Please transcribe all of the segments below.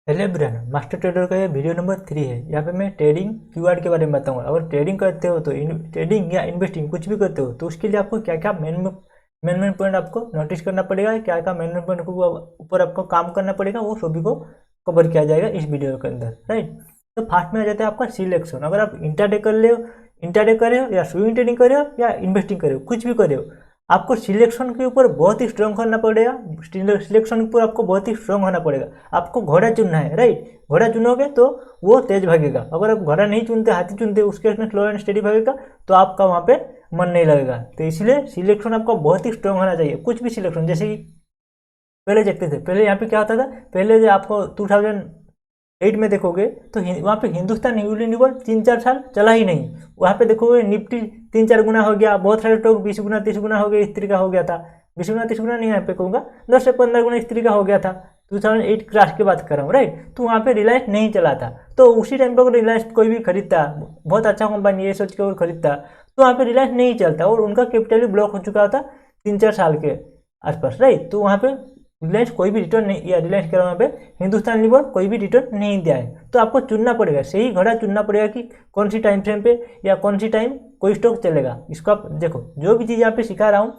Hello everyone, master trader का ये video number 3 है। यहाँ पे मैं ट्रेडिंग कीवर्ड के बारे में बताऊंगा। अगर ट्रेडिंग करते हो तो ट्रेडिंग या इन्वेस्टिंग कुछ भी करते हो तो उसके लिए आपको क्या क्या मेन पॉइंट आपको नोटिस करना पड़ेगा, क्या क्या मेन पॉइंट के ऊपर आपको काम करना पड़ेगा, वो सभी को कवर किया जाएगा इस वीडियो के अंदर, राइट। तो फास्ट में आ जाता है आपका सिलेक्शन। अगर आप इंट्राडे कर रहे हो या स्विंग ट्रेडिंग कर रहे हो या इन्वेस्टिंग कर रहे हो, कुछ भी कर रहे हो, आपको सिलेक्शन के ऊपर बहुत ही स्ट्रांग करना पड़ेगा। सिलेक्शन के ऊपर आपको बहुत ही स्ट्रांग होना पड़ेगा। आपको घोड़ा चुनना है, राइट। घोड़ा चुनोगे तो वो तेज भागेगा। अगर आप घोड़ा नहीं चुनते, हाथी चुनते, उसके में स्लो एंड स्टडी भागेगा तो आपका वहाँ पे मन नहीं लगेगा। तो इसलिए सिलेक्शन आपका बहुत ही स्ट्रांग होना चाहिए। कुछ भी सिलेक्शन, जैसे कि पहले देखते थे, पहले यहाँ पे क्या होता था, पहले जो आपको 2008 में देखोगे तो वहाँ पे हिंदुस्तान यूनिलीवर 3-4 साल चला ही नहीं। वहाँ पे देखोगे निफ्टी 3-4 गुना हो गया, बहुत सारे स्टॉक 20 गुना 30 गुना हो गया, इस तरीका हो गया था। 20 गुना 30 गुना नहीं, यहाँ पे कहूँगा 10 से 15 गुना इस तरीका हो गया था। 2008 क्रैश की बात कर रहा हूँ, राइट। तो वहाँ पे रिलायंस नहीं चला था, तो उसी टाइम पर अगर रिलायंस कोई भी खरीदता, बहुत अच्छा कंपनी ये सोच के और खरीदता, तो वहाँ पे रिलायंस नहीं चलता और उनका कैपिटल भी ब्लॉक हो चुका था 3-4 साल के आसपास, राइट। तो वहाँ पे रिलायंस कोई भी रिटर्न नहीं, या रिलायंस के पे हिंदुस्तान लीवर कोई भी रिटर्न नहीं दिया है। तो आपको चुनना पड़ेगा, सही घोड़ा चुनना पड़ेगा कि कौन सी टाइम फ्रेम पे या कौन सी टाइम कोई स्टॉक चलेगा। इसको आप देखो, जो भी चीज़ यहाँ पे सिखा रहा हूँ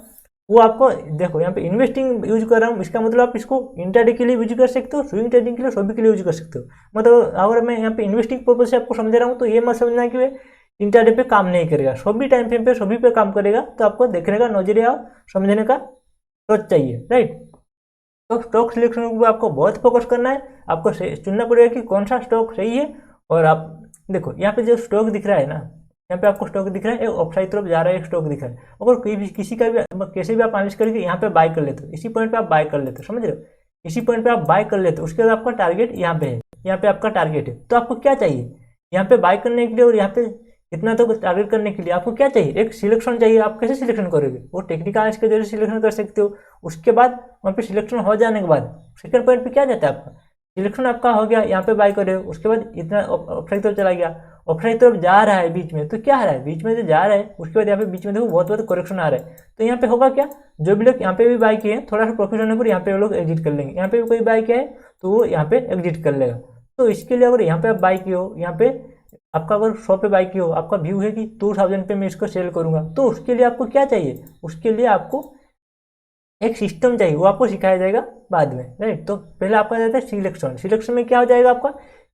वो आपको देखो। यहाँ पे इन्वेस्टिंग यूज कर रहा हूँ, इसका मतलब आप इसको इंट्राडे के लिए यूज कर सकते हो, स्विंग ट्रेडिंग के लिए, सभी के लिए यूज कर सकते हो। मतलब अगर मैं यहाँ पे इन्वेस्टिंग पर्पज से आपको समझा रहा हूँ तो ये मत समझना कि वे इंट्राडे पे काम नहीं करेगा, सभी टाइम फ्रेम पे सभी पे काम करेगा। तो आपको देखने का नजरिया, समझने का सोच चाहिए, राइट। तो स्टॉक सिलेक्शन को आपको बहुत फोकस करना है। आपको चुनना पड़ेगा कि कौन सा स्टॉक सही है। और आप देखो यहाँ पे जो स्टॉक दिख रहा है ना, यहाँ पे आपको स्टॉक दिख रहा है, एक ऑफसाइड तरफ जा रहा है, एक स्टॉक दिख रहा है। अगर कोई भी किसी का भी कैसे भी आप एनालिसिस करके यहाँ पे बाय कर लेते हो, इसी पॉइंट पे आप बाय कर लेते हो, समझ रहे हो, इसी पॉइंट पे आप बाय कर लेते हो। उसके बाद आपका टारगेट यहाँ पे है, यहाँ पे आपका टारगेट है। तो आपको क्या चाहिए यहाँ पे बाय करने के लिए और यहाँ पे इतना तो टारगेट करने के लिए आपको क्या चाहिए, एक सिलेक्शन चाहिए। आप कैसे सिलेक्शन करोगे, वो टेक्निकल के जरिए सिलेक्शन कर सकते हो। उसके बाद वहाँ पे सिलेक्शन हो जाने के बाद सेकंड पॉइंट पे क्या जाता है, आपका सिलेक्शन आपका हो गया, यहाँ पे बाय करे, उसके बाद इतना ऑफसाइड तरफ चला गया, ऑफसाइड तरफ जा रहा है बीच में, तो क्या आ रहा है बीच में जो जा रहा है, उसके बाद यहाँ पे बीच में देखो बहुत बहुत करेक्शन आ रहा है। तो यहाँ पे होगा क्या, जो भी लोग यहाँ पे भी बाय किए हैं, थोड़ा सा प्रॉफिट होने पर यहाँ पे वो लोग एग्जिट कर लेंगे। यहाँ पे भी कोई बाय किया है तो वो यहाँ पे एग्जिट कर लेगा। तो इसके लिए अगर यहाँ पे आप बाय किए हो, यहाँ पे आपका अगर 100 पे बाय किए हो, आपका व्यू है कि 2000 पे मैं इसको सेल करूंगा, तो उसके लिए आपको क्या चाहिए, उसके लिए आपको एक सिस्टम चाहिए, वो आपको सिखाया जाएगा बाद में, राइट। तो पहले आपका जाता है सिलेक्शन। सिलेक्शन में क्या हो जाएगा आपका,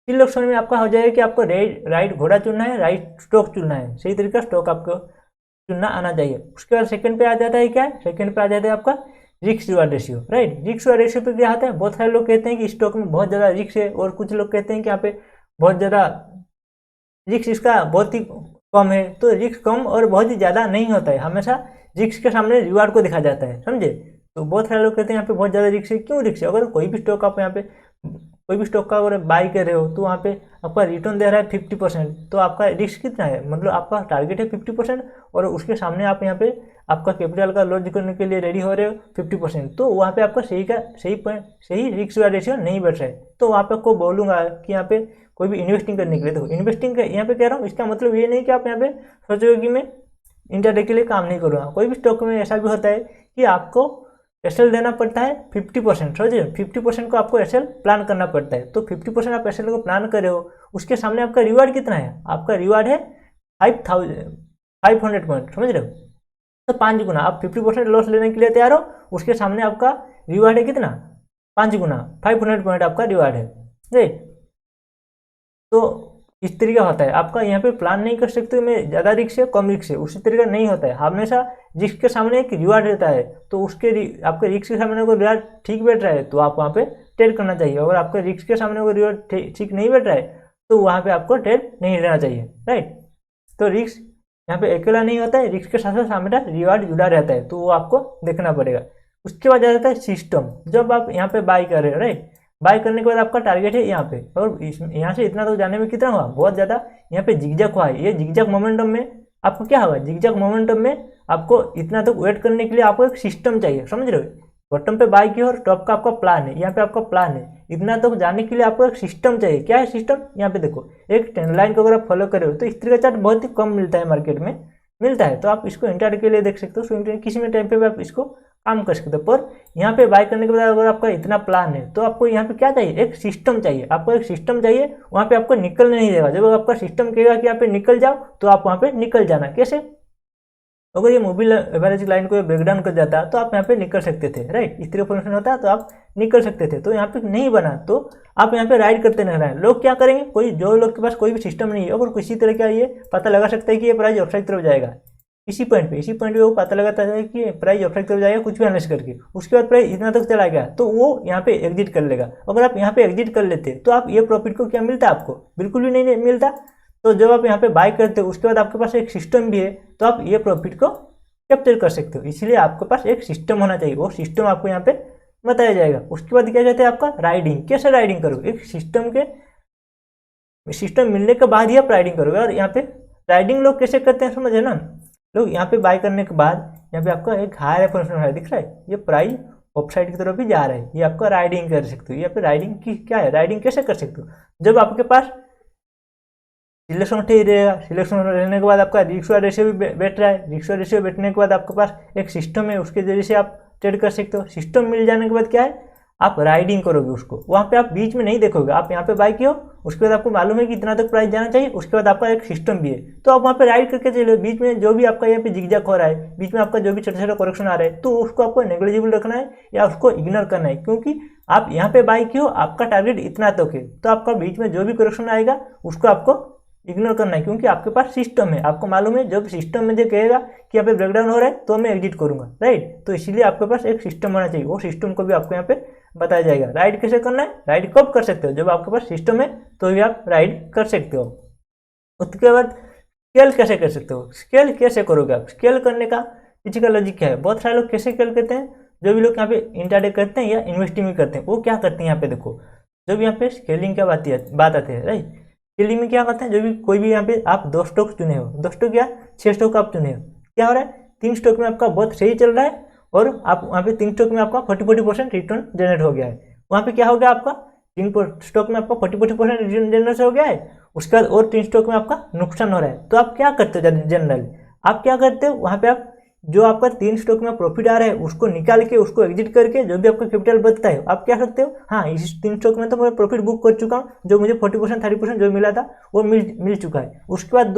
सिलेक्शन में आपका हो जाएगा कि आपको राइट घोड़ा चुनना है, राइट स्टॉक चुनना है, सही तरीका स्टॉक आपको चुनना आना चाहिए। उसके बाद सेकंड पे आ जाता है क्या, सेकंड पे आ जाता है आपका risk reward ratio, right. Risk reward ratio पे क्या आता है, बहुत सारे लोग कहते हैं कि स्टॉक में बहुत ज़्यादा रिस्क है, और कुछ लोग कहते हैं कि यहाँ पे बहुत ज़्यादा रिस्क इसका बहुत ही कम है। तो रिस्क कम और बहुत ही ज़्यादा नहीं होता है, हमेशा रिस्क के सामने रिवार्ड को देखा जाता है, समझे। तो बहुत सारे लोग कहते हैं यहाँ पे बहुत ज़्यादा रिस्क है। क्यों रिस्क है, अगर कोई भी स्टॉक आप यहाँ पे कोई भी स्टॉक का अगर बाई कर रहे हो तो वहाँ पे आपका रिटर्न दे रहा है 50%, तो आपका रिस्क कितना है, मतलब आपका टारगेट है 50%, और उसके सामने आप यहाँ पे आपका कैपिटल का लॉस करने के लिए रेडी हो रहे हो 50%, तो वहाँ पे आपका सही रिस्क रेशियो नहीं बैठ रहा है। तो वहाँ पे आपको बोलूँगा कि यहाँ पे कोई भी इन्वेस्टिंग करने के लिए, देखो इन्वेस्टिंग यहाँ पे कह रहा हूँ, इसका मतलब ये नहीं कि आप यहाँ पे सोचोगे कि मैं इंट्राडे के लिए काम नहीं करूँगा। कोई भी स्टॉक में ऐसा भी होता है कि आपको एसएल देना पड़ता है 50%, समझिए 50% को आपको एसएल प्लान करना पड़ता है। तो 50% आप एसएल को प्लान कर रहे हो, उसके सामने आपका रिवार्ड कितना है, आपका रिवार्ड है 500 पॉइंट, समझ रहे हो। तो 5 गुना आप 50% लॉस लेने के लिए तैयार हो, उसके सामने आपका रिवार्ड है कितना, 5 गुना 500 पॉइंट आपका रिवार्ड है, राइट। तो इस तरीका होता है, आपका यहाँ पे प्लान नहीं कर सकते मैं ज़्यादा रिस्क है कम रिस्क है, उसी तरीका नहीं होता है। हमेशा रिस्क के सामने एक रिवार्ड रहता है, तो उसके आपके रिस्क के सामने अगर रिवार्ड ठीक बैठ रहा है तो आप वहाँ पे ट्रेड करना चाहिए। अगर आपके रिस्क के सामने अगर रिवार्ड ठीक नहीं बैठ रहा है तो वहाँ पे आपको ट्रेड नहीं लेना चाहिए, राइट। तो रिस्क यहाँ पे अकेला नहीं होता है, रिस्क के साथ साथ हमेशा रिवार्ड जुड़ा रहता है, तो वो आपको देखना पड़ेगा। उसके बाद आ जाता है सिस्टम। जब आप यहाँ पे बाय कर रहे हो, राइट, बाय करने के बाद आपका टारगेट है यहाँ पे, और यहाँ से इतना तो जाने में कितना हुआ, बहुत ज़्यादा यहाँ पे जिगजैग हुआ है। ये जिगजैग मोमेंटम में आपको क्या होगा, जिगजैग मोमेंटम में आपको इतना तक वेट करने के लिए आपको एक सिस्टम चाहिए, समझ रहे हो। बॉटम पे बाय किया और टॉप का आपका प्लान है, यहाँ पे आपका प्लान है, इतना तक जाने के लिए आपको एक सिस्टम चाहिए। क्या है सिस्टम, यहाँ पे देखो एक ट्रेंड लाइन को अगर आप फॉलो करे हो तो इस तरह का चार्ट बहुत ही कम मिलता है, मार्केट में मिलता है। तो आप इसको इंट्राडे के लिए देख सकते हो, किसी में टाइम पे आप इसको काम कर सकते हो। पर यहाँ पे बाय करने के बाद अगर आपका इतना प्लान है तो आपको यहाँ पे क्या चाहिए, एक सिस्टम चाहिए। आपको एक सिस्टम चाहिए, वहाँ पे आपको निकलने नहीं देगा। जब आपका सिस्टम कहेगा कि यहाँ पे निकल जाओ तो आप वहाँ पे निकल जाना। कैसे, अगर ये मूवी एवरेज लाइन को ब्रेकडाउन कर जाता तो आप यहाँ पे निकल सकते थे, राइट। इस तरह फंक्शन होता तो आप निकल सकते थे, तो यहाँ पे नहीं बना तो आप यहाँ पे राइड करते नहीं रहे। लोग क्या करेंगे, कोई जो लोग के पास कोई भी सिस्टम नहीं है, अगर किसी तरह का ये पता लगा सकता है कि ये प्राइस अपसाइड तरफ जाएगा, इसी पॉइंट पे वो पता लगाता है कि प्राइस अपसाइड तरफ जाएगा कुछ भी एनालिसिस करके, उसके बाद प्राइस इतना तक चला गया तो वो यहाँ पे एग्जिट कर लेगा। अगर आप यहाँ पे एग्जिट कर लेते तो आप ये प्रॉफिट को क्या मिलता, आपको बिल्कुल भी नहीं मिलता। तो जब आप यहाँ पे बाय करते हो उसके बाद आपके पास एक सिस्टम भी है, तो आप ये प्रॉफिट को कैप्चर कर सकते हो। इसलिए आपके पास एक सिस्टम होना चाहिए, वो सिस्टम आपको यहाँ पे बताया जाएगा। उसके बाद क्या कहते हैं आपका राइडिंग। कैसे राइडिंग करोगे, एक सिस्टम मिलने के बाद ही आप राइडिंग करोगे। और यहाँ पे राइडिंग लोग कैसे करते हैं समझे ना, लोग यहाँ पे बाय करने के बाद यहाँ पे आपका एक हायर फंक्शन है, दिख रहा है, ये प्राइस अपसाइड की तरफ भी जा रहा है, ये आपका राइडिंग कर सकते हो। यहाँ पे राइडिंग की क्या है, राइडिंग कैसे कर सकते हो, जब आपके पास सिलेक्शन ही रहेगा, सिलेक्शन रहने के बाद आपका रिस्क रेशियो भी बैठ रहा है, रिस्क रेशियो बैठने के बाद आपके पास एक सिस्टम है, उसके जरिए से आप ट्रेड कर सकते हो। सिस्टम मिल जाने के बाद क्या है, आप राइडिंग करोगे उसको, वहाँ पे आप बीच में नहीं देखोगे। आप यहाँ पे बाय किए हो, उसके बाद आपको मालूम है कि इतना तक प्राइस जाना चाहिए, उसके बाद आपका एक सिस्टम भी है, तो आप वहाँ पे राइड करके चलो। बीच में जो भी आपका यहाँ पे जिगजैग हो रहा है, बीच में आपका जो भी छोटे छोटे करेक्शन आ रहा है, तो उसको आपको नेग्लिजिबल रखना है या उसको इग्नोर करना है, क्योंकि आप यहाँ पे बाय किए हो, आपका टारगेट इतना तक है, तो आपका बीच में जो भी करेक्शन आएगा उसको आपको इग्नोर करना है, क्योंकि आपके पास सिस्टम है। आपको मालूम है जब सिस्टम में जो कहेगा कि यहाँ पे ब्रेकडाउन हो रहा है तो मैं एग्जिट करूंगा, राइट। तो इसीलिए आपके पास एक सिस्टम होना चाहिए, वो सिस्टम को भी आपको यहाँ पे बताया जाएगा। राइड कैसे करना है, राइड कब कर सकते हो, जब आपके पास सिस्टम है तो भी आप राइड कर सकते हो। उसके बाद स्केल कैसे कर सकते हो, स्केल कैसे करोगे आप, स्केल करने का पीछे का लॉजिक क्या है। बहुत सारे लोग कैसे स्केल करते हैं, जो भी लोग यहाँ पे इंट्राडे करते हैं या इन्वेस्टिंग भी करते हैं, वो क्या करते हैं, यहाँ पे देखो, जब यहाँ पे स्केलिंग का बात आती है, राइट। स्केलिंग में क्या करते हैं, जो भी कोई भी यहाँ पे आप 2 स्टॉक चुने हो, 2 स्टॉक या 6 स्टॉक आप चुने हो, क्या हो रहा है, 3 स्टॉक में आपका बहुत सही चल रहा है और आप वहाँ पे 3 स्टॉक में आपका 40% रिटर्न जनरेट हो गया है। वहाँ पे क्या हो गया, आपका 3 स्टॉक में आपका 40% रिटर्न जनरेट हो गया है, उसके बाद और 3 स्टॉक में आपका नुकसान हो रहा है। तो आप क्या करते हो जनरली, आप क्या करते हो, वहाँ पे आप जो आपका 3 स्टॉक में प्रॉफिट आ रहा है उसको निकाल के, उसको एग्जिट करके जो भी आपका कैपिटल बचता है आप क्या करते हो, हाँ इस 3 स्टॉक में तो मैं प्रॉफिट बुक कर चुका हूँ, जो मुझे 40% 30% जो मिला था वो मिल चुका है। उसके बाद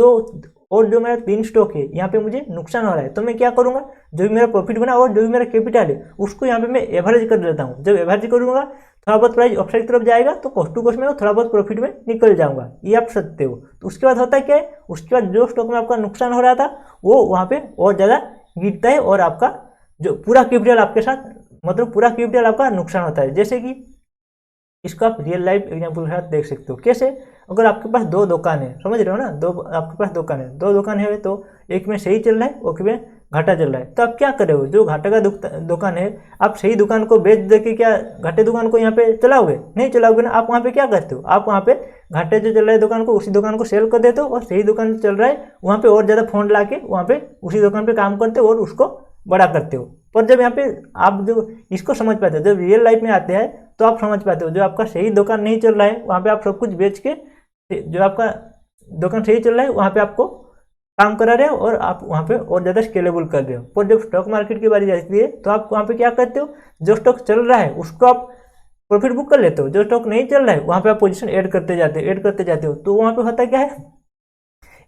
जो मेरा 3 स्टॉक है यहाँ पे मुझे नुकसान हो रहा है, तो मैं क्या करूँगा, जो भी मेरा प्रॉफिट बना और जो भी मेरा कैपिटल है उसको यहाँ पे मैं एवरेज कर देता हूँ। जब एवरेज करूँगा थोड़ा बहुत प्राइस अपसाइड की तरफ जाएगा तो कॉस्ट टू कॉस्ट में थोड़ा बहुत प्रॉफिट में निकल जाऊंगा, ये आप सकते हो। तो उसके बाद होता है क्या है, उसके बाद जो स्टॉक में आपका नुकसान हो रहा था वो वहाँ पे और ज़्यादा गिरता है और आपका जो पूरा कैपिटल आपके साथ, मतलब पूरा कैपिटल आपका नुकसान होता है। जैसे कि इसको आप रियल लाइफ एग्जांपल के साथ देख सकते हो। कैसे, अगर आपके पास 2 दुकान है, समझ रहे हो ना, आपके पास दुकान है, 2 दुकान है, तो एक में सही चल रहा है एक में घाटा चल रहा है, तो आप क्या करोगे, जो घाटे का दुकान है आप सही दुकान को बेच दे के क्या घाटे दुकान को यहाँ पे चलाओगे, नहीं चलाओगे ना। आप वहाँ पे क्या करते हो, आप वहाँ पे घाटे जो चल रहा है दुकान को, उसी दुकान को सेल कर देते हो, और सही दुकान जो चल रहा है वहाँ पे और ज़्यादा फंड ला के वहाँ पे उसी दुकान पे काम करते हो और उसको बड़ा करते हो। पर जब यहाँ पे आप जो इसको समझ पाते हो, जब रियल लाइफ में आते हैं तो आप समझ पाते हो, जो आपका सही दुकान नहीं चल रहा है वहाँ पे आप सब कुछ बेच के, जो आपका दुकान सही चल रहा है वहाँ पे आपको काम करा रहे हो और आप वहाँ पे और ज़्यादा स्केलेबल कर रहे हो। पर जब स्टॉक मार्केट की बारी आती है तो आप वहाँ पे क्या करते हो, जो स्टॉक चल रहा है उसको आप प्रॉफिट बुक कर लेते हो, जो स्टॉक नहीं चल रहा है वहाँ पे आप पोजीशन ऐड करते जाते हो। तो वहाँ पे होता क्या है,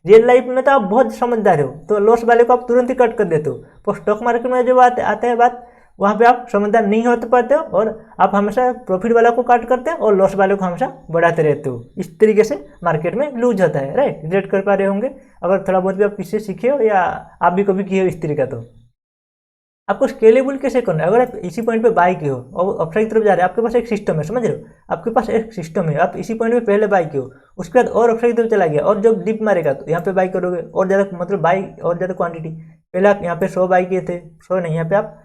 रियल लाइफ में तो आप बहुत समझदार हो तो लॉस वाले को आप तुरंत ही कट कर देते हो, पर स्टॉक मार्केट में जब आते हैं बात, वहाँ पे आप समझदार नहीं होते पाते हो और आप हमेशा प्रॉफिट वाला को काट करते हो और लॉस वाले को हमेशा बढ़ाते रहते हो। इस तरीके से मार्केट में लूज होता है, राइट। रिलेट कर पा रहे होंगे, अगर थोड़ा बहुत भी आप किससे सीखे हो या आप भी कभी किए हो इस तरीका। तो आपको स्केलेबल कैसे करना है, अगर आप इसी पॉइंट पे बाय किए हो और अपसाइड की तरफ जा रहे हैं, आपके पास एक सिस्टम है, समझ रहे हो, आपके पास एक सिस्टम है, आप इसी पॉइंट पे पहले बाय किए हो, उसके बाद और अपसाइड की तरफ चला गया और जब डिप मारेगा तो यहाँ पे बाय करोगे और ज़्यादा, मतलब बाय और ज़्यादा क्वांटिटी। पहले आप यहाँ पे 100 बाय किए थे, 100 नहीं, यहाँ पे आप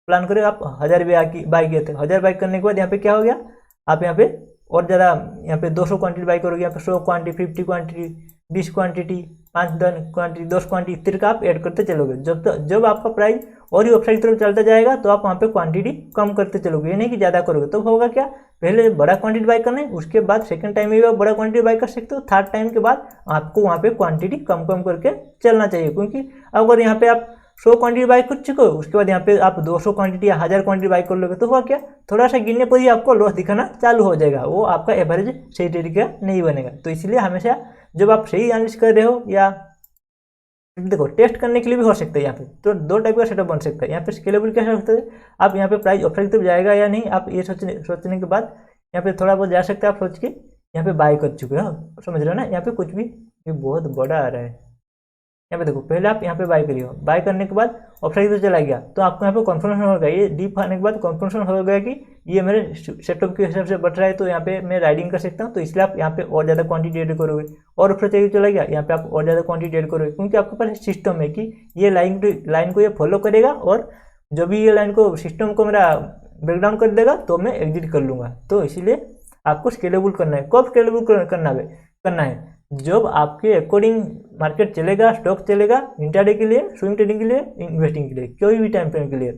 प्लान करें आप 1000 बाय किए थे, 1000 बाय करने के बाद यहाँ पे क्या हो गया, आप यहाँ पे और ज़्यादा यहाँ पे 200 क्वांटिटी बाय करोगे, यहाँ पे 100 quantity, 50 quantity, 20 quantity, 5 quantity, 10 quantity, इस तरह का आप ऐड करते चलोगे। जब आपका प्राइस और ही अपसाइड तरफ चलता जाएगा तो आप वहाँ पे क्वांटिटी कम करते चलोगे, ये नहीं कि ज़्यादा करोगे। तो होगा क्या, पहले बड़ा क्वांटिटी बाय करना है, उसके बाद सेकंड टाइम में भी आप बड़ा क्वांटिटी बाय कर सकते हो, थर्ड टाइम के बाद आपको वहाँ पे क्वांटिटी कम करके चलना चाहिए। क्योंकि अगर यहाँ पे आप 100 क्वांटिटी बाई कर चुके हो, उसके बाद यहाँ पे आप 200 क्वांटिटी या 1000 क्वांटिटी बाई कर लोगे तो हुआ क्या, थोड़ा सा गिरने पर ही आपको लॉस दिखाना चालू हो जाएगा, वो आपका एवरेज सही तरीके का नहीं बनेगा। तो इसलिए हमेशा जब आप सही एनालिसिस कर रहे हो या देखो टेस्ट करने के लिए भी हो सकता है, यहाँ पे तो दो टाइप का सेटअप बन सकता है। यहाँ पे स्केलेबल कैसे हो सकता है, आप यहाँ पे प्राइस अपसाइड की तरफ जाएगा या नहीं, आप ये सोचने के बाद यहाँ पे थोड़ा बहुत जा सकते हैं, आप सोच के यहाँ पे बाय कर चुके हो, समझ रहे हो ना। यहाँ पे कुछ भी ये बहुत बड़ा आ रहा है, यहाँ पे देखो पहले आप यहाँ पे बाय करिए, बाय करने के बाद अपसाइड तो चला गया तो आपको यहाँ पे कन्फर्मेशन होगा, ये डीप आने के बाद कन्फर्मेशन हो गया कि ये मेरे सेटअप के हिसाब से बढ़ रहा है, तो यहाँ पे मैं राइडिंग कर सकता हूँ। तो इसलिए आप यहाँ पे और ज़्यादा क्वांटिटी एड करोगे, और अपसाइड चाहिए चला गया यहाँ पे आप और ज़्यादा क्वांटिटी एड करोगे, क्योंकि आपके पास सिस्टम है कि ये लाइन को ये फॉलो करेगा, और जब भी ये लाइन को सिस्टम को मेरा ब्रेकडाउन कर देगा तो मैं एग्जिट कर लूँगा। तो इसीलिए आपको स्केलेबल करना है। कब स्केलेबल करना है जब आपके अकॉर्डिंग मार्केट चलेगा, स्टॉक चलेगा, इंट्राडे के लिए, स्विंग ट्रेडिंग के लिए, इन्वेस्टिंग के लिए, कोई भी टाइम फ्रेम के लिए।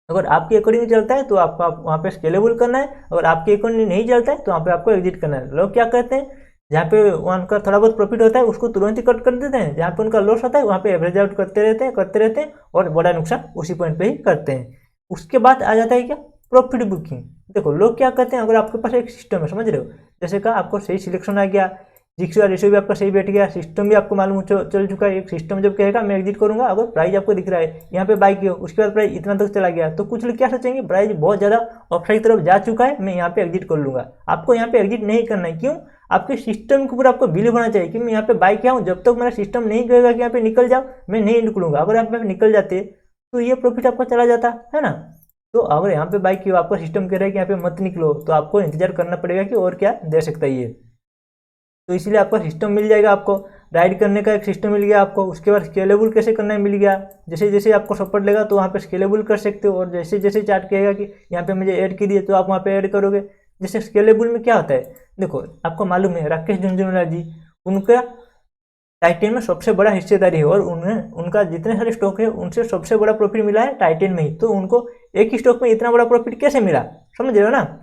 अगर आपके अकॉर्डिंग चलता है तो आपको वहाँ पे स्केलेबल करना है, अगर आपके अकॉर्डिंग नहीं चलता है तो वहाँ पे आपको एग्जिट करना है। लोग क्या करते हैं, जहाँ पे उनका थोड़ा बहुत प्रॉफिट होता है उसको तुरंत ही कट कर देते हैं, जहाँ पे उनका लॉस होता है वहाँ पे एवरेज आउट करते रहते हैं और बड़ा नुकसान उसी पॉइंट पे ही करते हैं। उसके बाद आ जाता है क्या, प्रॉफिट बुकिंग। देखो लोग क्या करते हैं, अगर आपके पास एक सिस्टम है, समझ रहे हो, जैसे कहा आपको सही सिलेक्शन आ गया, जिक्स रेशियो भी आपका सही बैठ गया, सिस्टम भी आपको मालूम चल चुका है। एक सिस्टम जब कहेगा मैं एग्जिट करूंगा, अगर प्राइस आपको दिख रहा है यहाँ पे बाई किया, उसके बाद प्राइस इतना तक चला गया, तो कुछ लोग क्या सोचेंगे, प्राइस बहुत ज़्यादा अपसाइड की तरफ जा चुका है, मैं यहाँ पे एग्जिट कर लूंगा। आपको यहाँ पे एग्जिट नहीं करना है। क्यों, आपके सिस्टम के ऊपर आपको बिलीव होना चाहिए कि मैं यहाँ पे बाई किया हूँ, जब तक मेरा सिस्टम नहीं कहेगा कि यहाँ पे निकल जाओ मैं नहीं निकलूंगा। अगर आप यहाँ पे निकल जाते तो ये प्रॉफिट आपका चला जाता है ना। तो अगर यहाँ पे बाई किया, आपका सिस्टम कह रहा है कि यहाँ पे मत निकलो, तो आपको इंतजार करना पड़ेगा कि और क्या दे सकता है ये। तो इसलिए आपका सिस्टम मिल जाएगा, आपको राइड करने का एक सिस्टम मिल गया आपको। उसके बाद स्केलेबल कैसे करना है मिल गया, जैसे जैसे आपको सपोर्ट लेगा तो वहाँ पे स्केलेबल कर सकते हो, और जैसे जैसे चार्ट कहेगा कि यहाँ पे मुझे ऐड कीजिए तो आप वहाँ पे ऐड करोगे। जैसे स्केलेबल में क्या होता है, देखो आपको मालूम है राकेश झुनझुनवाला जी, उनका टाइटेन में सबसे बड़ा हिस्सेदारी है, और उनका जितने सारे स्टॉक है उनसे सबसे बड़ा प्रॉफिट मिला है टाइटेन में ही। तो उनको एक ही स्टॉक में इतना बड़ा प्रॉफिट कैसे मिला, समझ रहे हो ना,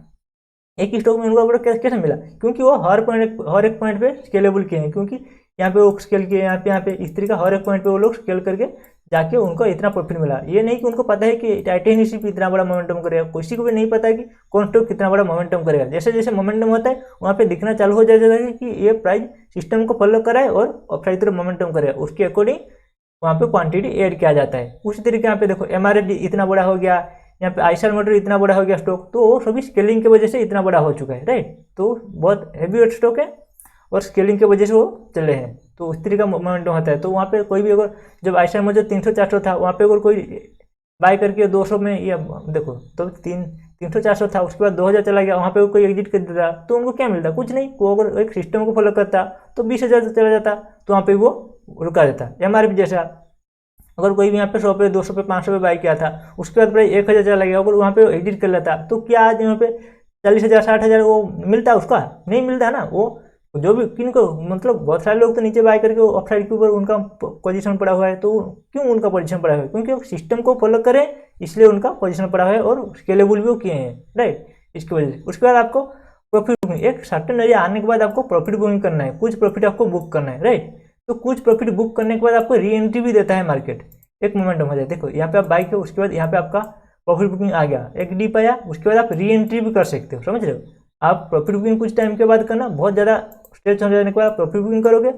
एक ही स्टॉक में उनको बड़ा कैसे मिला, क्योंकि वो हर एक पॉइंट पे स्केलेबल किए हैं, क्योंकि यहाँ पे वो स्केल किए, यहाँ पे इस तरीका हर एक पॉइंट पे वो लोग स्केल करके जाके उनको इतना प्रॉफिट मिला। ये नहीं कि उनको पता है कि टाइटेन ही सिर्फ इतना बड़ा मोमेंटम करेगा, किसी को भी नहीं पता है कि कौन स्टॉक कितना बड़ा मोमेंटम करेगा। जैसे जैसे मोमेंटम होता है वहाँ पे दिखना चालू हो जाएगा कि ये प्राइस सिस्टम को फॉलो कराए और अपसाइड तरफ मोमेंटम करेगा, उसके अकॉर्डिंग वहाँ पे क्वांटिटी ऐड किया जाता है। उसी तरीके यहाँ पे देखो एमआरएफ इतना बड़ा हो गया, यहाँ पे आइसर मोटर इतना बड़ा हो गया स्टॉक, तो वो सभी स्केलिंग की वजह से इतना बड़ा हो चुका है, राइट। तो बहुत हैवी वेट स्टॉक है और स्केलिंग की वजह से वो चले हैं, तो उस तरीके का मोमेंटम होता है। तो वहाँ पे कोई भी अगर जब आइसर मोटर 300-400 था, वहाँ पे अगर कोई बाय करके 200 में, या देखो तो 300-400 था, उसके बाद 2000 चला गया, वहाँ पे कोई एग्जिट कर देता तो उनको क्या मिलता, कुछ नहीं। वो अगर एक सिस्टम को फॉलो करता तो 20,000 चला जाता, तो वहाँ पे वो रुका देता। एमआरपी जैसा अगर कोई भी यहाँ पे 100 पे 200 पे 500 पे बाई किया था, उसके बाद प्राइस 1000 चला गया, अगर वहाँ पे एग्जिट कर लेता तो क्या आज यहाँ पे 40,000 60,000 वो मिलता, उसका नहीं मिलता ना। वो जो भी किनको मतलब बहुत सारे लोग तो नीचे बाय करके अपसाइड के ऊपर उनका पोजीशन पड़ा हुआ है। तो क्यों उनका पोजीशन पड़ा हुआ है, क्योंकि वो सिस्टम को फॉलो करें इसलिए उनका पोजीशन पड़ा हुआ है, और स्केलेबल भी वो किए हैं, राइट, इसकी वजह से। उसके बाद आपको प्रॉफिट बुकिंग, एक सर्टेन एरिया आने के बाद आपको प्रॉफिट बुकिंग करना है, कुछ प्रॉफिट आपको बुक करना है, राइट। तो कुछ प्रॉफिट बुक करने के बाद आपको री एंट्री भी देता है मार्केट, एक मोमेंटम हो जाए। देखो यहाँ पे आप बाई किया, उसके बाद यहाँ पे आपका प्रॉफिट बुकिंग आ गया, एक डीप आया, उसके बाद आप री एंट्री भी कर सकते हो, समझ रहे हो। आप प्रॉफिट बुकिंग कुछ टाइम के बाद करना, बहुत ज़्यादा स्ट्रेच हो जाने के बाद प्रॉफिट बुकिंग करोगे।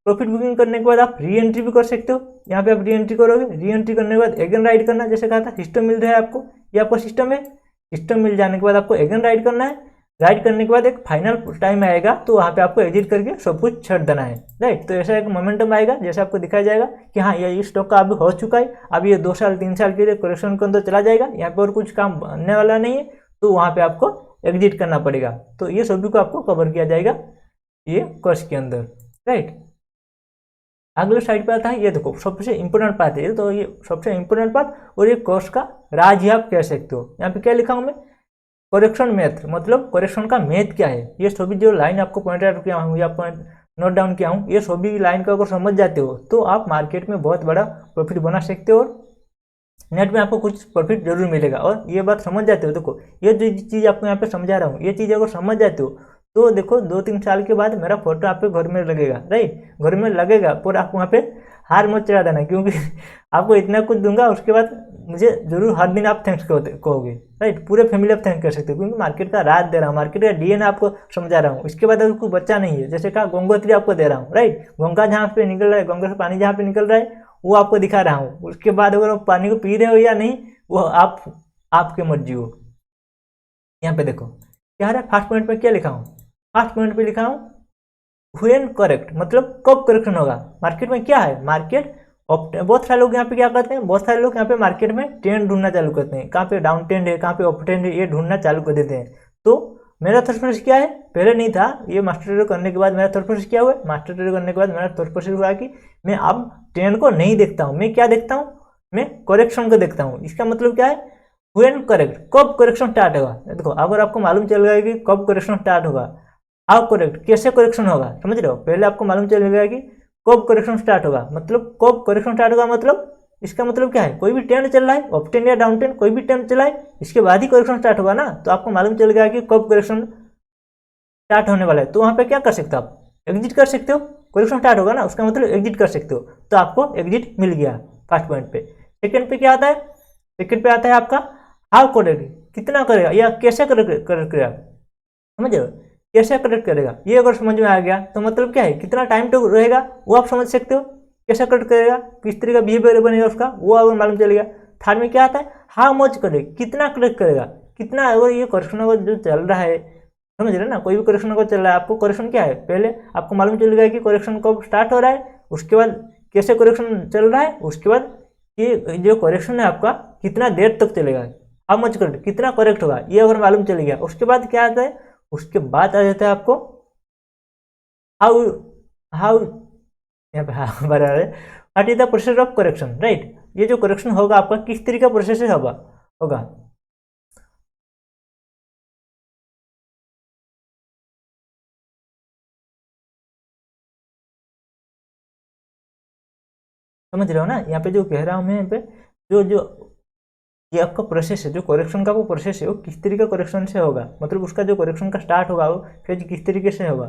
प्रॉफिट बुकिंग करने के बाद आप री एंट्री भी कर सकते हो, यहाँ पे आप री एंट्री करोगे, री एंट्री करने के बाद अगेन राइड करना, जैसे कहा था सिस्टम मिल रहा है आपको, ये आपका सिस्टम है। सिस्टम मिल जाने के बाद आपको अगेन राइड करना है, राइड करने के बाद एक फाइनल टाइम आएगा तो वहाँ पे आपको एग्जिट करके सब कुछ छट देना है, राइट। तो ऐसा एक मोमेंटम आएगा, जैसे आपको दिखाया जाएगा कि हाँ ये इस स्टॉक का अभी हो चुका है, अब ये 2 साल 3 साल के लिए करेक्शन के अंदर चला जाएगा, यहाँ पे और कुछ काम बनने वाला नहीं है, तो वहाँ पे आपको एग्जिट करना पड़ेगा। तो ये सभी को आपको कवर किया जाएगा ये कोर्स के अंदर, राइट। अगले साइड पे आता है, ये देखो सबसे इंपॉर्टेंट पार्ट है, तो ये सबसे इंपॉर्टेंट पार्ट और ये कोर्स का राज ही आप कह सकते हो। यहाँ पे क्या लिखा हूँ मैं, करेक्शन मेथ, मतलब करेक्शन का मेथ क्या है। ये सभी जो लाइन आपको पॉइंट आउट किया हूँ या पॉइंट नोट डाउन किया हूँ, ये सभी लाइन को अगर समझ जाते हो तो आप मार्केट में बहुत बड़ा प्रॉफिट बना सकते हो, और नेट में आपको कुछ प्रॉफिट जरूर मिलेगा। और ये बात समझ जाते हो, देखो ये जो चीज़ आपको यहाँ पे समझा रहा हूँ, ये चीज़ अगर समझ जाते हो तो देखो 2-3 साल के बाद मेरा फोटो आपके घर में लगेगा, राइट, घर में लगेगा, पर आप वहाँ पे हार मत चढ़ा देना, क्योंकि आपको इतना कुछ दूंगा उसके बाद मुझे जरूर हर दिन आप थैंक्स कहोगे, राइट। पूरे फैमिली आप थैंक कर सकते हो, क्योंकि मार्केट का राज दे रहा हूँ, मार्केट का डीएनए आपको समझा रहा हूँ। इसके बाद अगर कोई बच्चा नहीं है, जैसे कहा गंगोत्री आपको दे रहा हूँ, राइट। गंगा जहाँ पे निकल रहा है, गंगा से पानी जहाँ पे निकल रहा है वो आपको दिखा रहा हूँ। उसके बाद अगर आप पानी को पी रहे हो या नहीं वो आपकी मर्जी हो। यहाँ पे देखो क्या है, फर्स्ट पॉइंट पे क्या लिखा हूँ, फर्स्ट पॉइंट पे लिखा हूँ व्हेन करेक्ट, मतलब कब करेक्शन होगा। मार्केट में क्या है, मार्केट बहुत सारे लोग यहाँ पे क्या करते हैं, बहुत सारे लोग यहाँ पे मार्केट में ट्रेंड ढूंढना चालू करते हैं, कहाँ पे डाउन ट्रेंड है, कहाँ पे अप ट्रेंड है, ये ढूंढना चालू कर देते हैं। तो मेरा थॉट प्रोसेस क्या है, पहले नहीं था, ये मास्टर ट्रेडर करने के बाद मेरा थॉट प्रोसेस क्या हुआ, मास्टर ट्रेडर करने के बाद मेरा थॉट प्रोसेस हुआ कि मैं अब ट्रेंड को नहीं देखता हूँ, मैं क्या देखता हूँ, मैं करेक्शन को देखता हूँ। इसका मतलब क्या है, व्हेन करेक्ट, कब करेक्शन स्टार्ट होगा। देखो अगर आपको मालूम चल गया कि कब करेक्शन स्टार्ट होगा, हाउ करेक्ट, कैसे करेक्शन होगा, समझ रहे हो। पहले आपको मालूम चल गया कि कब करेक्शन स्टार्ट होगा, मतलब कब करेक्शन स्टार्ट होगा, मतलब इसका मतलब क्या है, कोई भी ट्रेंड चल रहा है, अप ट्रेंड या डाउन ट्रेंड, कोई भी ट्रेंड चला है, इसके बाद ही करेक्शन स्टार्ट होगा ना। तो आपको मालूम चल गया कि कब करेक्शन स्टार्ट होने वाला है, तो वहाँ पे क्या कर सकते हो आप, एग्जिट कर सकते हो। करेक्शन स्टार्ट होगा ना, उसका मतलब एग्जिट कर सकते हो, तो आपको एग्जिट मिल गया फर्स्ट पॉइंट पे। सेकंड पे क्या आता है, सेकंड पे आता है आपका हाउ करेक्ट, कितना करेगा या कैसे करेक्ट करेगा, समझ रहे हो, कैसे करेक्ट करेगा। ये अगर समझ में आ गया तो मतलब क्या है, कितना टाइम तो रहेगा वो आप समझ सकते हो, कैसे करेक्ट करेगा, किस तरह का बिहेवियर बनेगा उसका, वो अगर मालूम चलेगा। थर्ड में क्या आता है, हाउ मच करेगा, कितना करेक्ट करेगा, कितना, अगर ये करेक्शन अगर जो चल रहा है, समझ रहे ना, कोई भी करेक्शन अगर चल रहा है, आपको करेक्शन क्या है, पहले आपको मालूम चलेगा कि करेक्शन कब स्टार्ट हो रहा है, उसके बाद कैसे करेक्शन चल रहा है, उसके बाद ये जो करेक्शन है आपका कितना देर तक चलेगा, हाउ मच करेक्ट, कितना करेक्ट होगा, ये अगर मालूम चल गया। उसके बाद क्या आता है, उसके बाद आ जाता है आपको हाउ हाउ यहाँ पे हाँ बराबर है, what is the process of correction, right. ये जो करेक्शन होगा आपका किस तरीके का प्रोसेस से होगा होगा समझ रहे हो ना। यहाँ पे जो कह रहा हूँ मैं, यहाँ पे जो जो ये आपका प्रोसेस है, जो करेक्शन का वो प्रोसेस है, वो किस तरीके का करेक्शन से होगा, मतलब उसका जो करेक्शन का स्टार्ट होगा वो फिर किस तरीके से होगा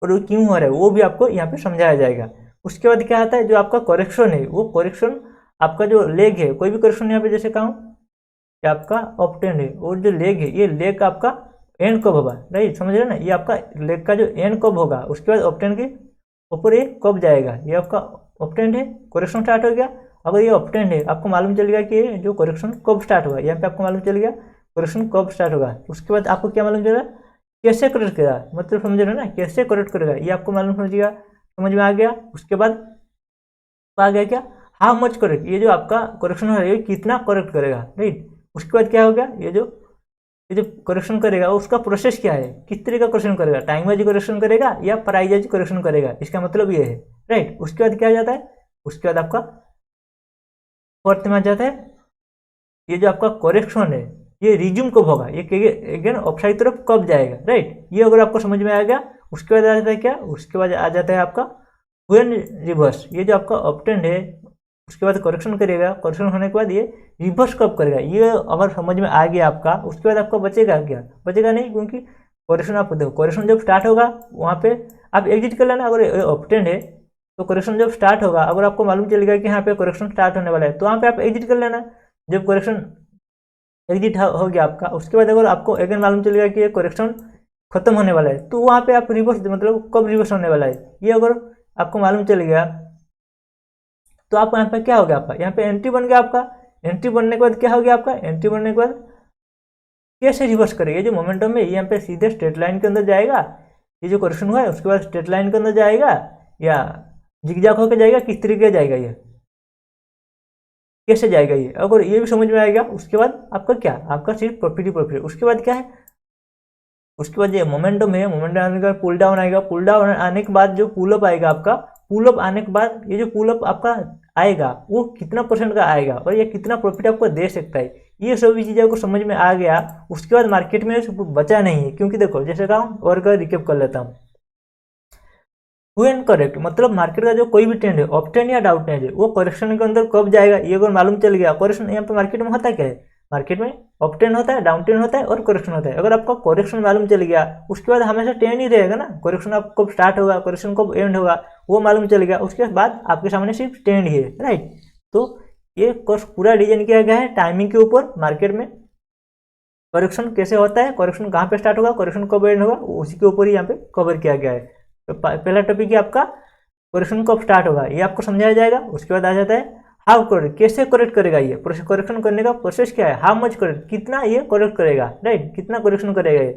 और वो क्यों हो रहा है, वो भी आपको यहाँ पे समझाया जाएगा। उसके बाद क्या आता है, जो आपका करेक्शन है, वो करेक्शन आपका जो लेग है, कोई भी करेक्शन यहाँ पे जैसे कहूँ कि आपका अप ट्रेंड है, और जो लेग है, ये लेग आपका एंड कब होगा, राइट, समझ रहे हो ना। ये आपका लेग का जो एंड कब होगा, उसके बाद अप ट्रेंड के ऊपर ये कब जाएगा, ये आपका अप ट्रेंड है, करेक्शन स्टार्ट हो गया। अगर ये अप ट्रेंड है, आपको मालूम चल गया कि जो करेक्शन कब स्टार्ट होगा, यहाँ पे आपको मालूम चल गया करेक्शन कब स्टार्ट होगा। उसके बाद आपको क्या मालूम चलेगा, कैसे करेक्ट करेगा, मतलब समझ रहे हो ना, कैसे करेक्ट करेगा, ये आपको मालूम समझिएगा, समझ में आ गया। उसके बाद आ गया क्या, हाउ मच करेक्ट, ये जो आपका करेक्शन हो रहा है ये कितना करेक्ट करेगा, राइट। उसके बाद क्या हो गया, ये जो करेक्शन करेगा उसका प्रोसेस क्या है, किस तरह का करेक्शन करेगा, टाइम वाइज करेक्शन करेगा या प्राइस वाइज करेक्शन करेगा, इसका मतलब ये है, राइट। उसके बाद क्या आ जाता है, उसके बाद आपका फोर्थ में आ जाता है, ये जो आपका करेक्शन है ये रिज्यूम कब होगा, ये अगेन अपसाइड तरफ कब जाएगा, राइट। ये अगर आपको समझ में आ गया, उसके बाद आ जाता है क्या, उसके बाद आ जाता है आपका व्हेन रिवर्स, ये जो आपका अप ट्रेंड है उसके बाद करेक्शन करेगा, करेक्शन होने के बाद ये रिवर्स कब करेगा, ये अगर समझ में आ गया आपका, उसके बाद आपका बचेगा क्या, बचेगा नहीं, क्योंकि करेक्शन आप देखो, करेक्शन जब स्टार्ट होगा वहाँ पे आप एग्जिट कर लेना। अगर अप ट्रेंड है तो करेक्शन जब स्टार्ट होगा, अगर आपको मालूम चलेगा कि यहाँ पे करेक्शन स्टार्ट होने वाला है, तो वहाँ पे आप एग्जिट कर लेना। जब करेक्शन एग्जिट हो गया आपका, उसके बाद अगर आपको अगेन मालूम चलेगा कि ये करेक्शन खत्म होने वाला है, तो वहाँ पे आप रिवर्स, मतलब कब रिवर्स होने वाला है ये अगर आपको मालूम चल गया, तो आपको यहाँ पे क्या हो गया, आपका यहाँ पे एंट्री बन गया। आपका एंट्री बनने के बाद क्या हो गया, आपका एंट्री बनने के बाद कैसे रिवर्स करेगा, ये जो मोमेंटम है ये यहाँ पे सीधे स्ट्रेट लाइन के अंदर जाएगा, ये जो करेक्शन हुआ है उसके बाद स्ट्रेट लाइन के अंदर जाएगा या जिगजैग होकर जाएगा, किस तरीके से जाएगा, ये कैसे जाएगा, ये अगर ये भी समझ में आएगा, उसके बाद आपका क्या, आपका सिर्फ प्रॉफिट ही प्रॉफिट। उसके बाद क्या है, उसके बाद ये मोमेंटम है, मोमेंटम आने के बाद पुल डाउन आएगा, पुल डाउन आने के बाद जो पुलअप आएगा आपका, पुलअप आने के बाद ये जो पुलअप आपका आएगा वो कितना परसेंट का आएगा और ये कितना प्रॉफिट आपको दे सकता है, ये सभी चीज़ें को समझ में आ गया। उसके बाद मार्केट में बचा नहीं है, क्योंकि देखो जैसे कहा और का रिकेप कर लेता हूँ, व्हेन करेक्ट, मतलब मार्केट का जो कोई भी ट्रेंड है, अप ट्रेंड या डाउन ट्रेंड है, वो करेक्शन के अंदर कब जाएगा, ये अगर मालूम चल गया। करेक्शन यहाँ पे मार्केट में होता क्या है, मार्केट में अप ट्रेंड होता है, डाउन ट्रेंड होता है और करेक्शन होता है। अगर आपको करेक्शन मालूम चल गया, उसके बाद हमेशा ट्रेंड ही रहेगा ना, करेक्शन आप कब स्टार्ट होगा, करेक्शन कब एंड होगा वो मालूम चल गया, उसके बाद आपके सामने सिर्फ ट्रेंड ही है, राइट। तो ये कोर्स पूरा डिजाइन किया गया है टाइमिंग के ऊपर, मार्केट में करेक्शन कैसे होता है, करेक्शन कहाँ पे स्टार्ट होगा, करेक्शन कब एंड होगा, उसी के ऊपर ही यहाँ पे कवर किया गया है। तो पहला टॉपिक है आपका करेक्शन कब स्टार्ट होगा, ये आपको समझाया जाएगा। उसके बाद आ जाता है हाउ करेक्ट, कैसे करेक्ट करेगा, ये करेक्शन करने का प्रोसेस क्या है, हाउ मच करेक्ट, कितना ये करेक्ट करेगा, राइट, कितना करेक्शन करेगा ये।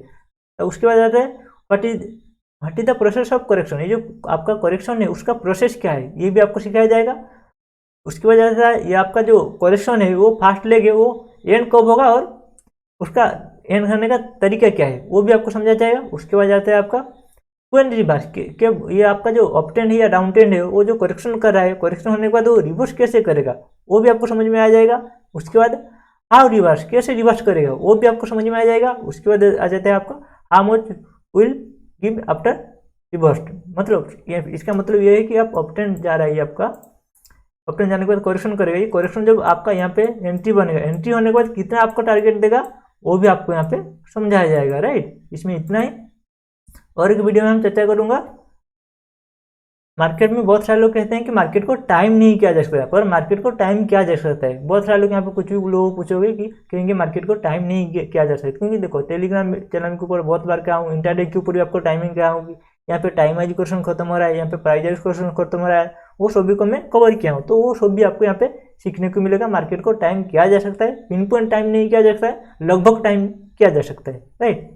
तो उसके बाद आता है what is the process of correction, ये जो आपका करेक्शन है उसका प्रोसेस क्या है, ये भी आपको सिखाया जाएगा। उसके बाद आता है ये आपका जो करेक्शन है वो फास्ट लेग है, वो एंड कब होगा और उसका एंड करने का तरीका क्या है वो भी आपको समझा जाएगा। उसके बाद आता है आपका क्वेन रिवर्स के ये आपका जो अप ट्रेंड है या डाउन ट्रेंड है वो जो करेक्शन कर रहा है, करेक्शन होने के बाद वो रिवर्स कैसे करेगा वो भी आपको समझ में आ जाएगा। उसके बाद हाउ रिवर्स, कैसे रिवर्स करेगा वो भी आपको समझ में आ जाएगा। उसके बाद आ जाता है आपका how much will give after reverse, मतलब इसका मतलब ये है कि आप अप ट्रेंड जा रहा है, आपका अप ट्रेंड जाने के बाद करेक्शन करेगा, ये करेक्शन जब आपका यहाँ पे एंट्री बनेगा, एंट्री होने के बाद कितना आपको टारगेट देगा वो भी आपको यहाँ पे समझाया जाएगा, राइट। इसमें इतना ही, और एक वीडियो में हम चर्चा करूंगा। मार्केट में बहुत सारे लोग कहते हैं कि मार्केट को टाइम नहीं किया जा सकता, पर मार्केट को टाइम किया जा सकता है। बहुत सारे लोग यहाँ पे कुछ भी लोग पूछोगे कि कहेंगे मार्केट को टाइम नहीं किया जा सकता, क्योंकि देखो टेलीग्राम चैनल के ऊपर बहुत बार क्या हूँ, इंटरडे के ऊपर भी आपको टाइमिंग क्या होगी, यहाँ पे टाइम वाइज क्वेश्चन खत्म हो रहा है, यहाँ पे प्राइस वाइज क्वेश्चन खत्म हो रहा है, वो सभी को मैं कवर किया हूँ। तो वो सब भी आपको यहाँ पे सीखने को मिलेगा। मार्केट को टाइम किया जा सकता है, पिन पॉइंट टाइम नहीं किया जा सकता है, लगभग टाइम किया जा सकता है, राइट।